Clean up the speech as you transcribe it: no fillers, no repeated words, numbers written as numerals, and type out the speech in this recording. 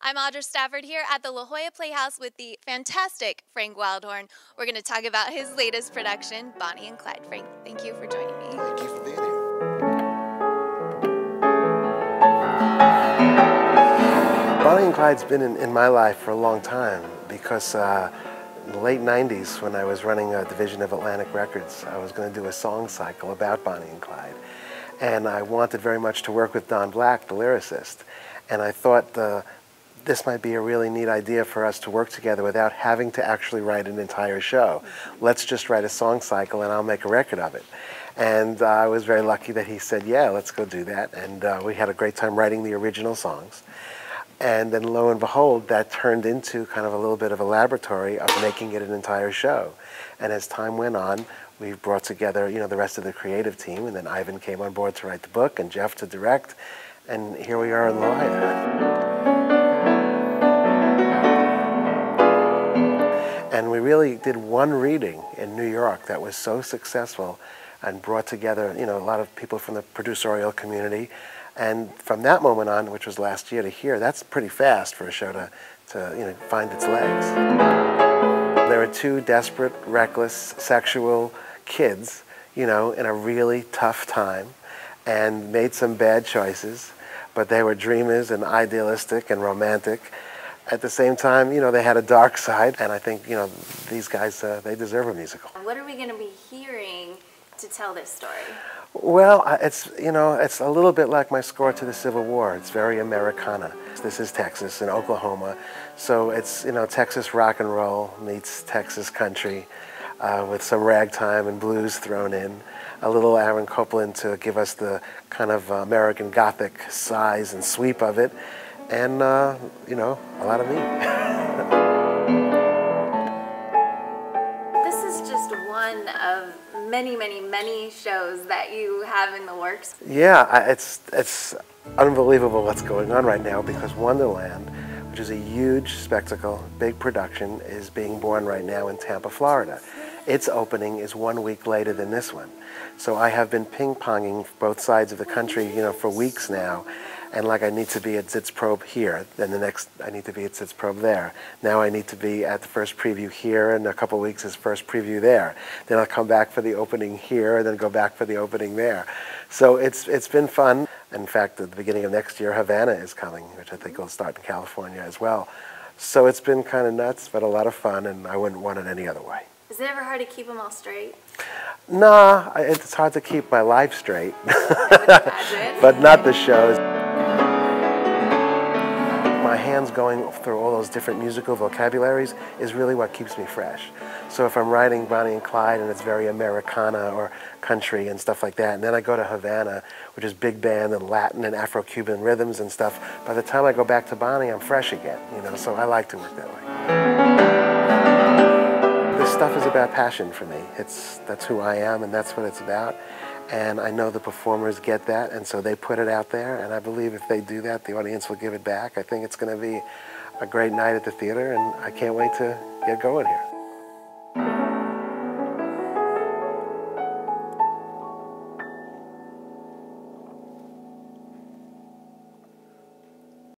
I'm Audra Stafford here at the Jolla Playhouse with the fantastic Frank Wildhorn. We're going to talk about his latest production, Bonnie and Clyde. Frank, thank you for joining me. Thank you for being here. Bonnie and Clyde's been in my life for a long time because in the late 90s, when I was running a division of Atlantic Records, I was going to do a song cycle about Bonnie and Clyde. And I wanted very much to work with Don Black, the lyricist. And I thought this might be a really neat idea for us to work together without having to actually write an entire show. Let's just write a song cycle and I'll make a record of it. And I was very lucky that he said, yeah, let's go do that. And we had a great time writing the original songs. And then lo and behold, that turned into kind of a little bit of a laboratory of making it an entire show. And as time went on, we brought together, the rest of the creative team, and then Ivan came on board to write the book and Jeff to direct, and here we are in La And we really did one reading in New York that was so successful and brought together, a lot of people from the producerial community. And from that moment on, which was last year, to here, that's pretty fast for a show to find its legs. There were two desperate, reckless, sexual kids, in a really tough time, and made some bad choices, but they were dreamers and idealistic and romantic. At the same time, they had a dark side, and I think, these guys, they deserve a musical. What are we going to be hearing to tell this story? Well, it's a little bit like my score to the Civil War. It's very Americana. This is Texas and Oklahoma, so it's Texas rock and roll meets Texas country, with some ragtime and blues thrown in. A little Aaron Copland to give us the kind of American Gothic size and sweep of it, and a lot of me. This is just one of many, many, many shows that you have in the works. Yeah, it's unbelievable what's going on right now, because Wonderland, which is a huge spectacle, big production, is being born right now in Tampa, Florida. Its opening is 1 week later than this one. So I have been ping-ponging both sides of the country, for weeks now. And like I need to be at Sitzprobe here, then the next I need to be at Sitzprobe there. Now I need to be at the first preview here, and in a couple of weeks is first preview there. Then I'll come back for the opening here, and then go back for the opening there. So it's been fun. In fact, at the beginning of next year, Havana is coming, which I think will start in California as well. So it's been kind of nuts, but a lot of fun, and I wouldn't want it any other way. Is it ever hard to keep them all straight? Nah, it's hard to keep my life straight, I would imagine. but not the shows. My hands going through all those different musical vocabularies is really what keeps me fresh. So if I'm writing Bonnie and Clyde and it's very Americana or country and stuff like that, and then I go to Havana, which is big band and Latin and Afro-Cuban rhythms and stuff, by the time I go back to Bonnie, I'm fresh again, so I like to work that way. This stuff is about passion for me. That's who I am, and that's what it's about. And I know the performers get that, and so they put it out there, and I believe if they do that, the audience will give it back. I think it's going to be a great night at the theater, and I can't wait to get going here.